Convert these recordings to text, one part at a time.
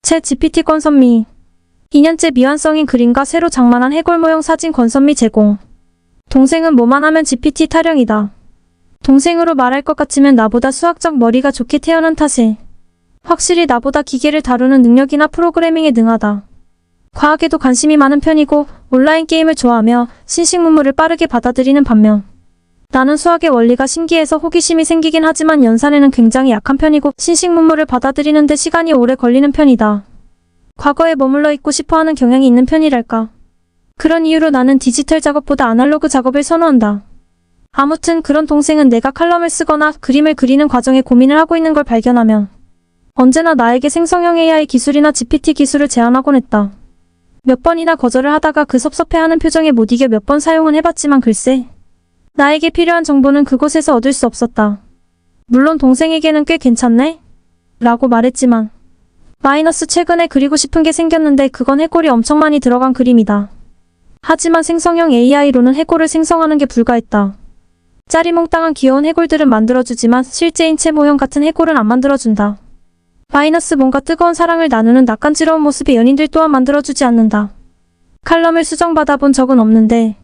챗 GPT 권선미 2년째 미완성인 그림과 새로 장만한 해골 모형 사진 권선미 제공. 동생은 뭐만 하면 GPT 타령이다. 동생으로 말할 것 같으면 나보다 수학적 머리가 좋게 태어난 탓에 확실히 나보다 기계를 다루는 능력이나 프로그래밍에 능하다. 과학에도 관심이 많은 편이고 온라인 게임을 좋아하며 신식 문물을 빠르게 받아들이는 반면 나는 수학의 원리가 신기해서 호기심이 생기긴 하지만 연산에는 굉장히 약한 편이고 신식 문물을 받아들이는 데 시간이 오래 걸리는 편이다. 과거에 머물러 있고 싶어하는 경향이 있는 편이랄까. 그런 이유로 나는 디지털 작업보다 아날로그 작업을 선호한다. 아무튼 그런 동생은 내가 칼럼을 쓰거나 그림을 그리는 과정에 고민을 하고 있는 걸 발견하면 언제나 나에게 생성형 AI 기술이나 GPT 기술을 제안하곤 했다. 몇 번이나 거절을 하다가 그 섭섭해하는 표정에 못 이겨 몇 번 사용은 해봤지만 글쎄 나에게 필요한 정보는 그곳에서 얻을 수 없었다. 물론 동생에게는 꽤 괜찮네? 라고 말했지만 최근에 그리고 싶은 게 생겼는데 그건 해골이 엄청 많이 들어간 그림이다. 하지만 생성형 AI로는 해골을 생성하는 게 불가했다. 짜리몽땅한 귀여운 해골들은 만들어주지만 실제 인체 모형 같은 해골은 안 만들어준다. 뭔가 뜨거운 사랑을 나누는 낯간지러운 모습의 연인들 또한 만들어주지 않는다. 칼럼을 수정받아 본 적은 없는데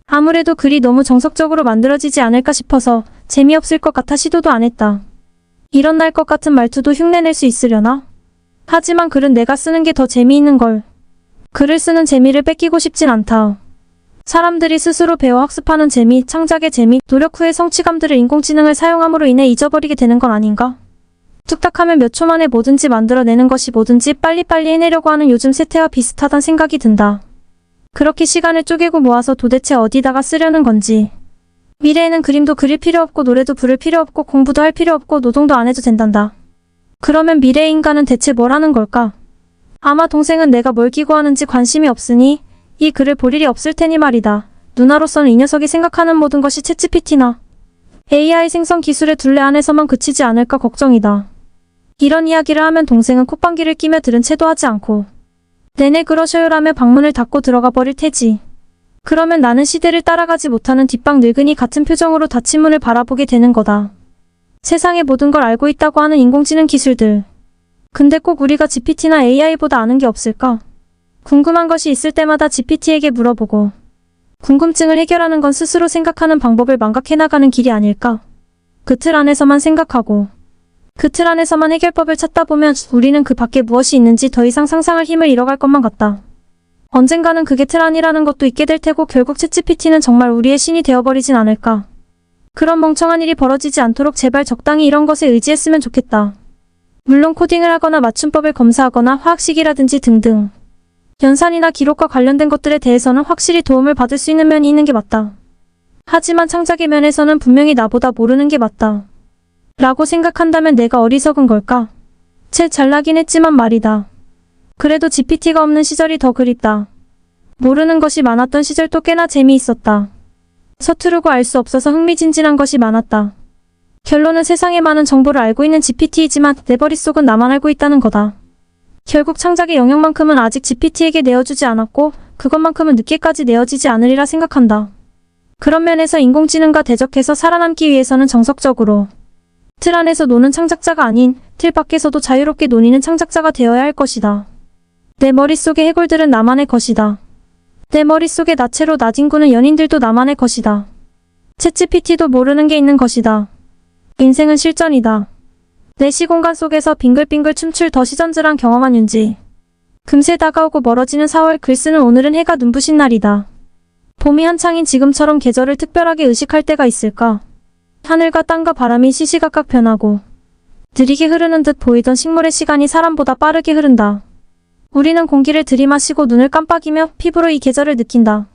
아무래도 글이 너무 정석적으로 만들어지지 않을까 싶어서 재미없을 것 같아 시도도 안 했다. 이런 날 것 같은 말투도 흉내낼 수 있으려나? 하지만 글은 내가 쓰는 게 더 재미있는걸. 글을 쓰는 재미를 뺏기고 싶진 않다. 사람들이 스스로 배워 학습하는 재미, 창작의 재미, 노력 후의 성취감들을 인공지능을 사용함으로 인해 잊어버리게 되는 건 아닌가? 뚝딱하면 몇 초 만에 뭐든지 만들어내는 것이 뭐든지 빨리빨리 해내려고 하는 요즘 세태와 비슷하단 생각이 든다. 그렇게 시간을 쪼개고 모아서 도대체 어디다가 쓰려는 건지. 미래에는 그림도 그릴 필요 없고 노래도 부를 필요 없고 공부도 할 필요 없고 노동도 안 해도 된단다. 그러면 미래의 인간은 대체 뭘 하는 걸까? 아마 동생은 내가 뭘 기고하는지 관심이 없으니 이 글을 볼 일이 없을 테니 말이다. 누나로서는 이 녀석이 생각하는 모든 것이 챗GPT나 AI 생성 기술의 둘레 안에서만 그치지 않을까 걱정이다. 이런 이야기를 하면 동생은 콧방귀를 끼며 들은 채도 하지 않고 네네 그러셔요라며 방문을 닫고 들어가 버릴 테지. 그러면 나는 시대를 따라가지 못하는 뒷방 늙은이 같은 표정으로 닫힌 문을 바라보게 되는 거다. 세상의 모든 걸 알고 있다고 하는 인공지능 기술들. 근데 꼭 우리가 GPT나 AI보다 아는 게 없을까? 궁금한 것이 있을 때마다 GPT에게 물어보고 궁금증을 해결하는 건 스스로 생각하는 방법을 망각해나가는 길이 아닐까? 그 틀 안에서만 생각하고 그 틀 안에서만 해결법을 찾다 보면 우리는 그 밖에 무엇이 있는지 더 이상 상상할 힘을 잃어갈 것만 같다. 언젠가는 그게 틀 안이라는 것도 있게 될 테고 결국 챗GPT는 정말 우리의 신이 되어버리진 않을까? 그런 멍청한 일이 벌어지지 않도록 제발 적당히 이런 것에 의지했으면 좋겠다. 물론 코딩을 하거나 맞춤법을 검사하거나 화학식이라든지 등등 연산이나 기록과 관련된 것들에 대해서는 확실히 도움을 받을 수 있는 면이 있는 게 맞다. 하지만 창작의 면에서는 분명히 나보다 모르는 게 맞다. 라고 생각한다면 내가 어리석은 걸까? 챗 잘나긴 했지만 말이다. 그래도 GPT가 없는 시절이 더 그립다. 모르는 것이 많았던 시절도 꽤나 재미있었다. 서투르고 알 수 없어서 흥미진진한 것이 많았다. 결론은 세상에 많은 정보를 알고 있는 GPT이지만 내 머릿속은 나만 알고 있다는 거다. 결국 창작의 영역만큼은 아직 GPT에게 내어주지 않았고 그것만큼은 늦게까지 내어지지 않으리라 생각한다. 그런 면에서 인공지능과 대적해서 살아남기 위해서는 정석적으로 틀 안에서 노는 창작자가 아닌 틀 밖에서도 자유롭게 논의는 창작자가 되어야 할 것이다. 내 머릿속의 해골들은 나만의 것이다. 내 머릿속의 나체로 나진구는 연인들도 나만의 것이다. 챗GPT도 모르는 게 있는 것이다. 인생은 실전이다. 내 시공간 속에서 빙글빙글 춤출 더 시전질한 경험한 윤지. 금세 다가오고 멀어지는 4월 글쓰는 오늘은 해가 눈부신 날이다. 봄이 한창인 지금처럼 계절을 특별하게 의식할 때가 있을까? 하늘과 땅과 바람이 시시각각 변하고 느리게 흐르는 듯 보이던 식물의 시간이 사람보다 빠르게 흐른다. 우리는 공기를 들이마시고 눈을 깜빡이며 피부로 이 계절을 느낀다.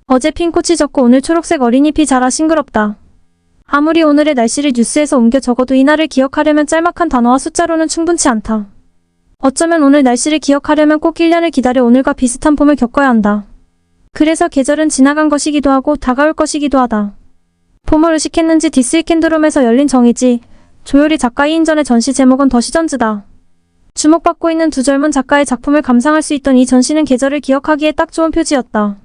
어제 핀 꽃이 졌고 오늘 초록색 어린잎이 자라 싱그럽다. 아무리 오늘의 날씨를 뉴스에서 옮겨 적어도 이날을 기억하려면 짤막한 단어와 숫자로는 충분치 않다. 어쩌면 오늘 날씨를 기억하려면 꼭 1년을 기다려 오늘과 비슷한 봄을 겪어야 한다. 그래서 계절은 지나간 것이기도 하고 다가올 것이기도 하다. 봄을 의식했는지 디스위켄드룸에서 열린 정의지, 조효리 작가 2인 전의 전시 제목은 더 시전즈다. 주목받고 있는 두 젊은 작가의 작품을 감상할 수 있던 이 전시는 계절을 기억하기에 딱 좋은 표지였다.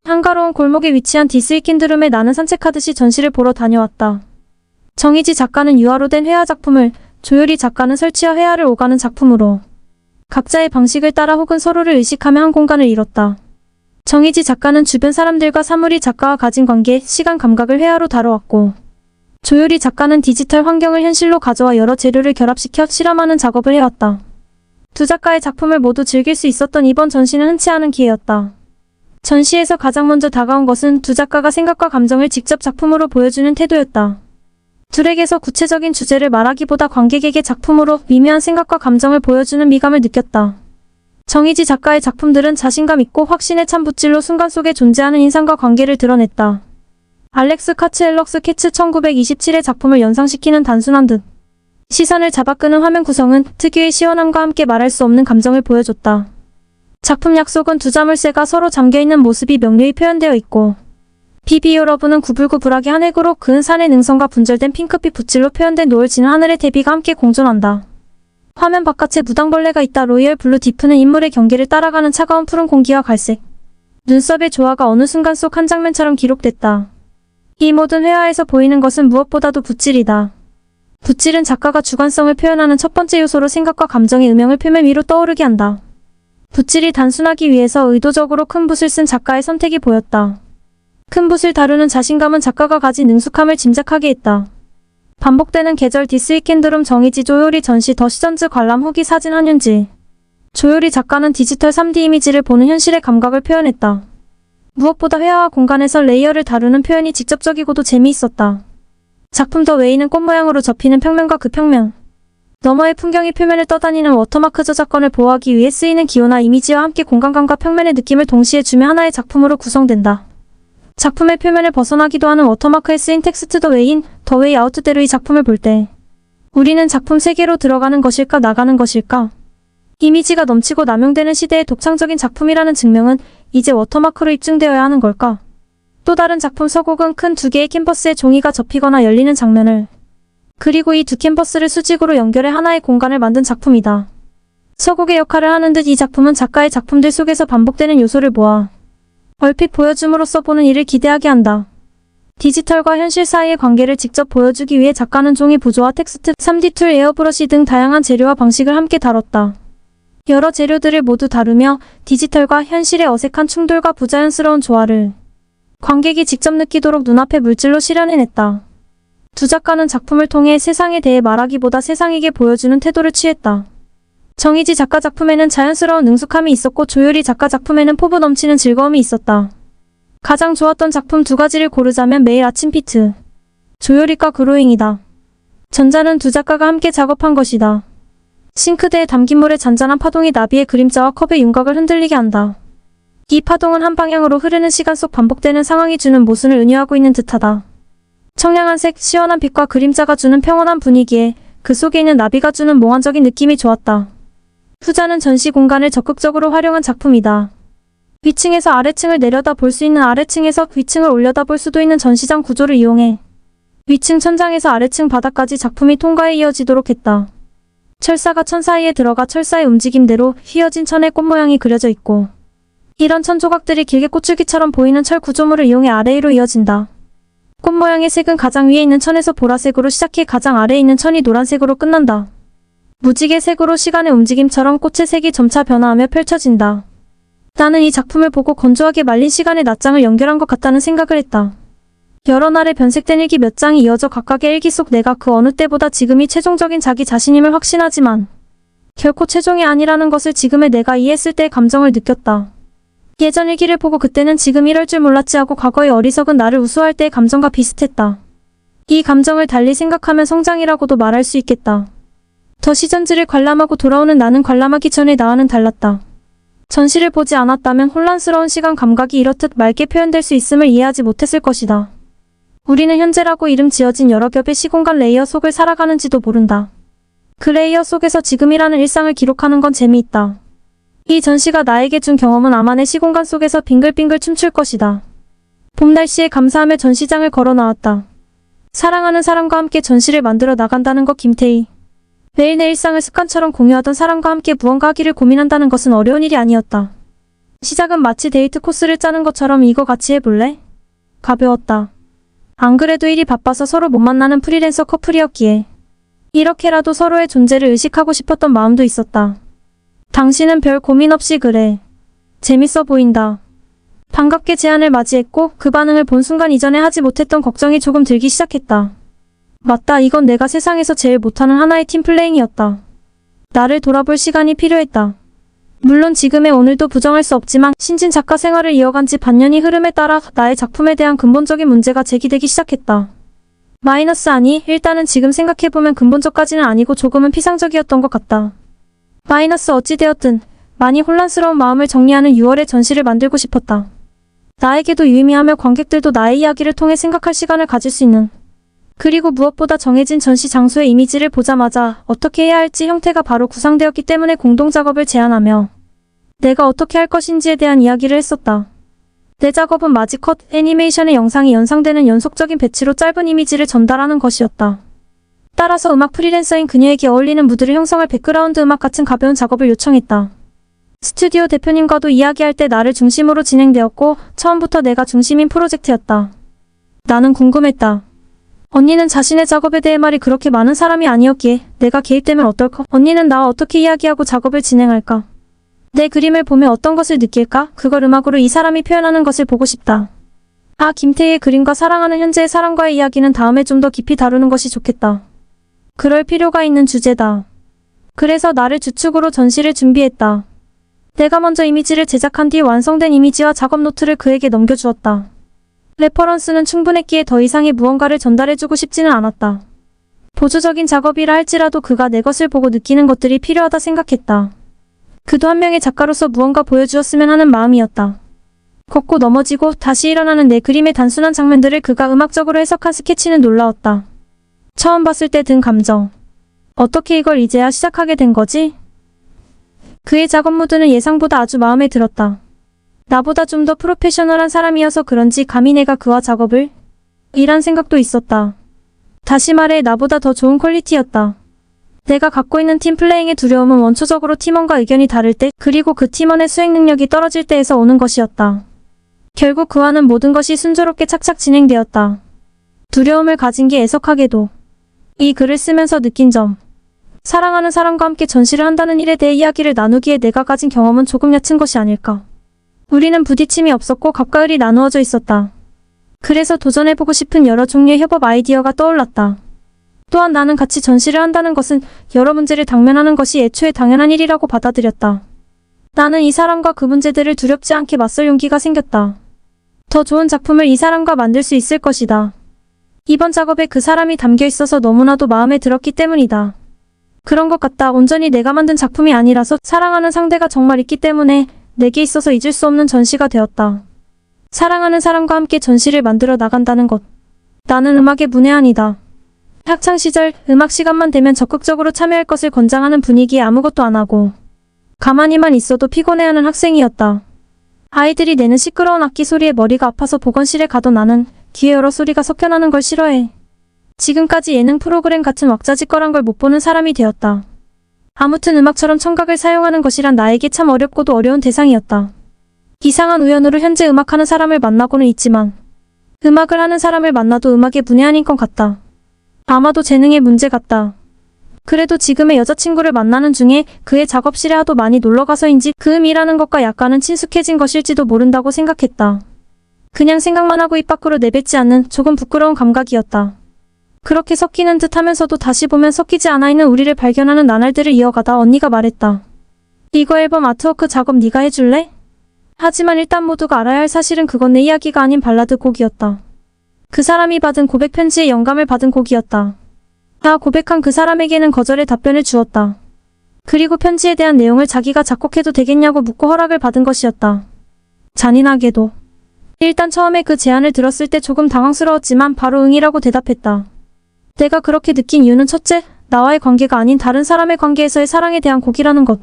한가로운 골목에 위치한 디스위켄드룸에 나는 산책하듯이 전시를 보러 다녀왔다. 정의지 작가는 유화로 된 회화 작품을, 조효리 작가는 설치와 회화를 오가는 작품으로 각자의 방식을 따라 혹은 서로를 의식하며 한 공간을 이뤘다. 정희지 작가는 주변 사람들과 사물이 작가와 가진 관계, 시간 감각을 회화로 다뤄왔고, 조효리 작가는 디지털 환경을 현실로 가져와 여러 재료를 결합시켜 실험하는 작업을 해왔다. 두 작가의 작품을 모두 즐길 수 있었던 이번 전시는 흔치 않은 기회였다. 전시에서 가장 먼저 다가온 것은 두 작가가 생각과 감정을 직접 작품으로 보여주는 태도였다. 둘에게서 구체적인 주제를 말하기보다 관객에게 작품으로 미묘한 생각과 감정을 보여주는 미감을 느꼈다. 정희지 작가의 작품들은 자신감 있고 확신에 찬 붓질로 순간 속에 존재하는 인상과 관계를 드러냈다. 알렉스 카츠엘럭스 캐츠 1927의 작품을 연상시키는 단순한 듯 시선을 잡아끄는 화면 구성은 특유의 시원함과 함께 말할 수 없는 감정을 보여줬다. 작품 약속은 두 자물쇠가 서로 잠겨있는 모습이 명료히 표현되어 있고, 비비오러브는 구불구불하게 한 획으로 그은 산의 능선과 분절된 핑크빛 붓질로 표현된 노을 지는 하늘의 대비가 함께 공존한다. 화면 바깥에 무당벌레가 있다. 로이얼 블루 디프는 인물의 경계를 따라가는 차가운 푸른 공기와 갈색, 눈썹의 조화가 어느 순간 속 한 장면처럼 기록됐다. 이 모든 회화에서 보이는 것은 무엇보다도 붓질이다. 붓질은 작가가 주관성을 표현하는 첫 번째 요소로 생각과 감정의 음영을 표면 위로 떠오르게 한다. 붓질이 단순하기 위해서 의도적으로 큰 붓을 쓴 작가의 선택이 보였다. 큰 붓을 다루는 자신감은 작가가 가진 능숙함을 짐작하게 했다. 반복되는 계절 디스 위켄드룸 정희지 조효리 전시 더 시전즈 관람 후기 사진 한윤지. 조효리 작가는 디지털 3D 이미지를 보는 현실의 감각을 표현했다. 무엇보다 회화와 공간에서 레이어를 다루는 표현이 직접적이고도 재미있었다. 작품 더 웨이는 꽃 모양으로 접히는 평면과 그 평면 너머의 풍경이 표면을 떠다니는 워터마크 저작권을 보호하기 위해 쓰이는 기호나 이미지와 함께 공간감과 평면의 느낌을 동시에 주며 하나의 작품으로 구성된다. 작품의 표면을 벗어나기도 하는 워터마크에 쓰인 텍스트 더 웨이인 더 웨이 아웃대로 이 작품을 볼 때 우리는 작품 세계로 들어가는 것일까 나가는 것일까? 이미지가 넘치고 남용되는 시대의 독창적인 작품이라는 증명은 이제 워터마크로 입증되어야 하는 걸까? 또 다른 작품 서곡은 큰 두 개의 캔버스에 종이가 접히거나 열리는 장면을 그리고 이 두 캔버스를 수직으로 연결해 하나의 공간을 만든 작품이다. 서곡의 역할을 하는 듯 이 작품은 작가의 작품들 속에서 반복되는 요소를 모아 얼핏 보여줌으로써 보는 이를 기대하게 한다. 디지털과 현실 사이의 관계를 직접 보여주기 위해 작가는 종이 부조와 텍스트, 3D 툴, 에어브러시 등 다양한 재료와 방식을 함께 다뤘다. 여러 재료들을 모두 다루며 디지털과 현실의 어색한 충돌과 부자연스러운 조화를 관객이 직접 느끼도록 눈앞에 물질로 실현해냈다. 두 작가는 작품을 통해 세상에 대해 말하기보다 세상에게 보여주는 태도를 취했다. 정희지 작가 작품에는 자연스러운 능숙함이 있었고 조효리 작가 작품에는 포부 넘치는 즐거움이 있었다. 가장 좋았던 작품 두 가지를 고르자면 매일 아침 피트, 조효리과 그로잉이다. 전자는 두 작가가 함께 작업한 것이다. 싱크대에 담긴 물의 잔잔한 파동이 나비의 그림자와 컵의 윤곽을 흔들리게 한다. 이 파동은 한 방향으로 흐르는 시간 속 반복되는 상황이 주는 모순을 은유하고 있는 듯하다. 청량한 색, 시원한 빛과 그림자가 주는 평온한 분위기에 그 속에 있는 나비가 주는 몽환적인 느낌이 좋았다. 후자는 전시 공간을 적극적으로 활용한 작품이다. 위층에서 아래층을 내려다 볼 수 있는 아래층에서 위층을 올려다 볼 수도 있는 전시장 구조를 이용해 위층 천장에서 아래층 바닥까지 작품이 통과해 이어지도록 했다. 철사가 천 사이에 들어가 철사의 움직임대로 휘어진 천의 꽃 모양이 그려져 있고 이런 천 조각들이 길게 꽃줄기처럼 보이는 철 구조물을 이용해 아래 위로 이어진다. 꽃 모양의 색은 가장 위에 있는 천에서 보라색으로 시작해 가장 아래에 있는 천이 노란색으로 끝난다. 무지개 색으로 시간의 움직임처럼 꽃의 색이 점차 변화하며 펼쳐진다. 나는 이 작품을 보고 건조하게 말린 시간의 낮장을 연결한 것 같다는 생각을 했다. 여러 날의 변색된 일기 몇 장이 이어져 각각의 일기 속 내가 그 어느 때보다 지금이 최종적인 자기 자신임을 확신하지만 결코 최종이 아니라는 것을 지금의 내가 이해했을 때의 감정을 느꼈다. 예전 일기를 보고 그때는 지금 이럴 줄 몰랐지 하고 과거의 어리석은 나를 우스워할 때의 감정과 비슷했다. 이 감정을 달리 생각하면 성장이라고도 말할 수 있겠다. 더 시전지를 관람하고 돌아오는 나는 관람하기 전의 나와는 달랐다. 전시를 보지 않았다면 혼란스러운 시간 감각이 이렇듯 맑게 표현될 수 있음을 이해하지 못했을 것이다. 우리는 현재라고 이름 지어진 여러 겹의 시공간 레이어 속을 살아가는지도 모른다. 그 레이어 속에서 지금이라는 일상을 기록하는 건 재미있다. 이 전시가 나에게 준 경험은 아마 내 시공간 속에서 빙글빙글 춤출 것이다. 봄 날씨에 감사하며 전시장을 걸어 나왔다. 사랑하는 사람과 함께 전시를 만들어 나간다는 것 김태희. 매일 내 일상을 습관처럼 공유하던 사람과 함께 무언가 하기를 고민한다는 것은 어려운 일이 아니었다. 시작은 마치 데이트 코스를 짜는 것처럼 이거 같이 해볼래? 가벼웠다. 안 그래도 일이 바빠서 서로 못 만나는 프리랜서 커플이었기에 이렇게라도 서로의 존재를 의식하고 싶었던 마음도 있었다. 당신은 별 고민 없이 그래. 재밌어 보인다. 반갑게 제안을 맞이했고 그 반응을 본 순간 이전에 하지 못했던 걱정이 조금 들기 시작했다. 맞다, 이건 내가 세상에서 제일 못하는 하나의 팀플레잉이었다. 나를 돌아볼 시간이 필요했다. 물론 지금의 오늘도 부정할 수 없지만 신진 작가 생활을 이어간 지 반년이 흐름에 따라 나의 작품에 대한 근본적인 문제가 제기되기 시작했다. 마이너스 아니, 일단은 지금 생각해보면 근본적까지는 아니고 조금은 피상적이었던 것 같다. 마이너스 어찌되었든 많이 혼란스러운 마음을 정리하는 6월의 전시를 만들고 싶었다. 나에게도 유의미하며 관객들도 나의 이야기를 통해 생각할 시간을 가질 수 있는, 그리고 무엇보다 정해진 전시 장소의 이미지를 보자마자 어떻게 해야 할지 형태가 바로 구상되었기 때문에 공동작업을 제안하며 내가 어떻게 할 것인지에 대한 이야기를 했었다. 내 작업은 마지컷 애니메이션의 영상이 연상되는 연속적인 배치로 짧은 이미지를 전달하는 것이었다. 따라서 음악 프리랜서인 그녀에게 어울리는 무드를 형성할 백그라운드 음악 같은 가벼운 작업을 요청했다. 스튜디오 대표님과도 이야기할 때 나를 중심으로 진행되었고 처음부터 내가 중심인 프로젝트였다. 나는 궁금했다. 언니는 자신의 작업에 대해 말이 그렇게 많은 사람이 아니었기에 내가 개입되면 어떨까? 언니는 나와 어떻게 이야기하고 작업을 진행할까? 내 그림을 보며 어떤 것을 느낄까? 그걸 음악으로 이 사람이 표현하는 것을 보고 싶다. 아, 김태희의 그림과 사랑하는 현재의 사람과의 이야기는 다음에 좀 더 깊이 다루는 것이 좋겠다. 그럴 필요가 있는 주제다. 그래서 나를 주축으로 전시를 준비했다. 내가 먼저 이미지를 제작한 뒤 완성된 이미지와 작업 노트를 그에게 넘겨주었다. 레퍼런스는 충분했기에 더 이상의 무언가를 전달해주고 싶지는 않았다. 보조적인 작업이라 할지라도 그가 내 것을 보고 느끼는 것들이 필요하다 생각했다. 그도 한 명의 작가로서 무언가 보여주었으면 하는 마음이었다. 걷고 넘어지고 다시 일어나는 내 그림의 단순한 장면들을 그가 음악적으로 해석한 스케치는 놀라웠다. 처음 봤을 때 든 감정. 어떻게 이걸 이제야 시작하게 된 거지? 그의 작업 무드는 예상보다 아주 마음에 들었다. 나보다 좀 더 프로페셔널한 사람이어서 그런지 감히 내가 그와 작업을? 이란 생각도 있었다. 다시 말해 나보다 더 좋은 퀄리티였다. 내가 갖고 있는 팀플레잉의 두려움은 원초적으로 팀원과 의견이 다를 때, 그리고 그 팀원의 수행 능력이 떨어질 때에서 오는 것이었다. 결국 그와는 모든 것이 순조롭게 착착 진행되었다. 두려움을 가진 게 애석하게도 이 글을 쓰면서 느낀 점. 사랑하는 사람과 함께 전시를 한다는 일에 대해 이야기를 나누기에 내가 가진 경험은 조금 얕은 것이 아닐까. 우리는 부딪힘이 없었고 갑과을이 나누어져 있었다. 그래서 도전해보고 싶은 여러 종류의 협업 아이디어가 떠올랐다. 또한 나는 같이 전시를 한다는 것은 여러 문제를 당면하는 것이 애초에 당연한 일이라고 받아들였다. 나는 이 사람과 그 문제들을 두렵지 않게 맞설 용기가 생겼다. 더 좋은 작품을 이 사람과 만들 수 있을 것이다. 이번 작업에 그 사람이 담겨 있어서 너무나도 마음에 들었기 때문이다. 그런 것 같다. 온전히 내가 만든 작품이 아니라서 사랑하는 상대가 정말 있기 때문에 내게 있어서 잊을 수 없는 전시가 되었다. 사랑하는 사람과 함께 전시를 만들어 나간다는 것. 나는 음악의 문외한이다. 학창시절 음악 시간만 되면 적극적으로 참여할 것을 권장하는 분위기에 아무것도 안 하고 가만히만 있어도 피곤해하는 학생이었다. 아이들이 내는 시끄러운 악기 소리에 머리가 아파서 보건실에 가던 나는 귀에 여러 소리가 섞여나는 걸 싫어해. 지금까지 예능 프로그램 같은 왁자지껄한 걸 못 보는 사람이 되었다. 아무튼 음악처럼 청각을 사용하는 것이란 나에게 참 어렵고도 어려운 대상이었다. 이상한 우연으로 현재 음악하는 사람을 만나고는 있지만 음악을 하는 사람을 만나도 음악의 문외한인 것 같다. 아마도 재능의 문제 같다. 그래도 지금의 여자친구를 만나는 중에 그의 작업실에 하도 많이 놀러가서인지 그 일하는 것과 약간은 친숙해진 것일지도 모른다고 생각했다. 그냥 생각만 하고 입 밖으로 내뱉지 않는 조금 부끄러운 감각이었다. 그렇게 섞이는 듯 하면서도 다시 보면 섞이지 않아 있는 우리를 발견하는 나날들을 이어가다 언니가 말했다. 이거 앨범 아트워크 작업 네가 해줄래? 하지만 일단 모두가 알아야 할 사실은 그건 내 이야기가 아닌 발라드 곡이었다. 그 사람이 받은 고백 편지에 영감을 받은 곡이었다. 나 고백한 그 사람에게는 거절의 답변을 주었다. 그리고 편지에 대한 내용을 자기가 작곡해도 되겠냐고 묻고 허락을 받은 것이었다. 잔인하게도. 일단 처음에 그 제안을 들었을 때 조금 당황스러웠지만 바로 응이라고 대답했다. 내가 그렇게 느낀 이유는 첫째, 나와의 관계가 아닌 다른 사람의 관계에서의 사랑에 대한 곡이라는 것.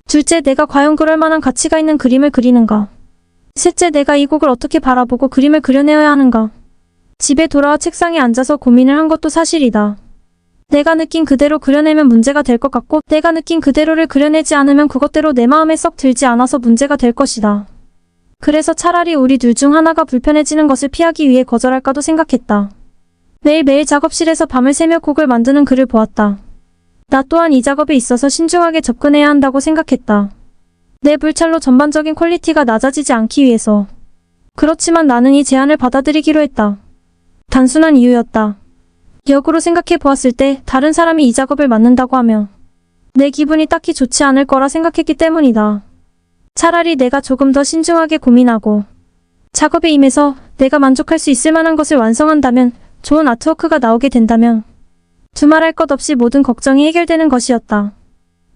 둘째, 내가 과연 그럴 만한 가치가 있는 그림을 그리는가. 셋째, 내가 이 곡을 어떻게 바라보고 그림을 그려내어야 하는가. 집에 돌아와 책상에 앉아서 고민을 한 것도 사실이다. 내가 느낀 그대로 그려내면 문제가 될 것 같고 내가 느낀 그대로를 그려내지 않으면 그것대로 내 마음에 썩 들지 않아서 문제가 될 것이다. 그래서 차라리 우리 둘 중 하나가 불편해지는 것을 피하기 위해 거절할까도 생각했다. 매일매일 작업실에서 밤을 새며 곡을 만드는 그를 보았다. 나 또한 이 작업에 있어서 신중하게 접근해야 한다고 생각했다. 내 불찰로 전반적인 퀄리티가 낮아지지 않기 위해서. 그렇지만 나는 이 제안을 받아들이기로 했다. 단순한 이유였다. 역으로 생각해 보았을 때 다른 사람이 이 작업을 맡는다고 하면 내 기분이 딱히 좋지 않을 거라 생각했기 때문이다. 차라리 내가 조금 더 신중하게 고민하고 작업에 임해서 내가 만족할 수 있을 만한 것을 완성한다면, 좋은 아트워크가 나오게 된다면 두말할 것 없이 모든 걱정이 해결되는 것이었다.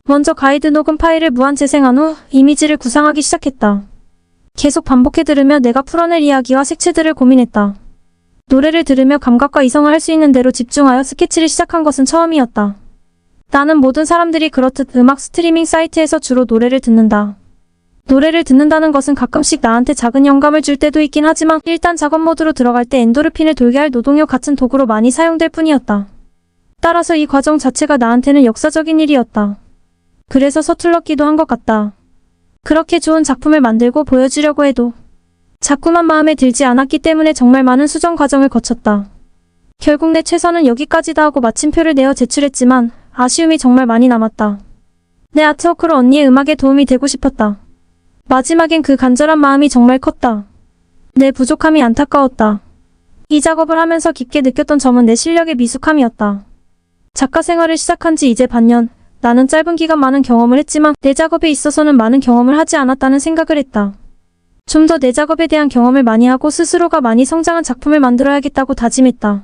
먼저 가이드 녹음 파일을 무한 재생한 후 이미지를 구상하기 시작했다. 계속 반복해 들으며 내가 풀어낼 이야기와 색채들을 고민했다. 노래를 들으며 감각과 이성을 할 수 있는 대로 집중하여 스케치를 시작한 것은 처음이었다. 나는 모든 사람들이 그렇듯 음악 스트리밍 사이트에서 주로 노래를 듣는다. 노래를 듣는다는 것은 가끔씩 나한테 작은 영감을 줄 때도 있긴 하지만 일단 작업 모드로 들어갈 때 엔도르핀을 돌게 할 노동요 같은 도구로 많이 사용될 뿐이었다. 따라서 이 과정 자체가 나한테는 역사적인 일이었다. 그래서 서툴렀기도 한 것 같다. 그렇게 좋은 작품을 만들고 보여주려고 해도 자꾸만 마음에 들지 않았기 때문에 정말 많은 수정 과정을 거쳤다. 결국 내 최선은 여기까지다 하고 마침표를 내어 제출했지만 아쉬움이 정말 많이 남았다. 내 아트워크로 언니의 음악에 도움이 되고 싶었다. 마지막엔 그 간절한 마음이 정말 컸다. 내 부족함이 안타까웠다. 이 작업을 하면서 깊게 느꼈던 점은 내 실력의 미숙함이었다. 작가 생활을 시작한 지 이제 반년, 나는 짧은 기간 많은 경험을 했지만 내 작업에 있어서는 많은 경험을 하지 않았다는 생각을 했다. 좀 더 내 작업에 대한 경험을 많이 하고 스스로가 많이 성장한 작품을 만들어야겠다고 다짐했다.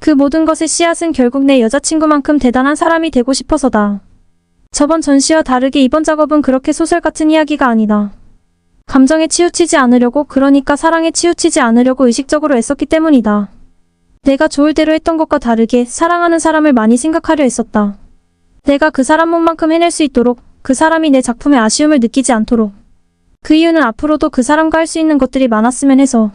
그 모든 것의 씨앗은 결국 내 여자친구만큼 대단한 사람이 되고 싶어서다. 저번 전시와 다르게 이번 작업은 그렇게 소설 같은 이야기가 아니다. 감정에 치우치지 않으려고, 그러니까 사랑에 치우치지 않으려고 의식적으로 애썼기 때문이다. 내가 좋을 대로 했던 것과 다르게 사랑하는 사람을 많이 생각하려 했었다. 내가 그 사람 몸만큼 해낼 수 있도록, 그 사람이 내 작품에 아쉬움을 느끼지 않도록. 그 이유는 앞으로도 그 사람과 할 수 있는 것들이 많았으면 해서.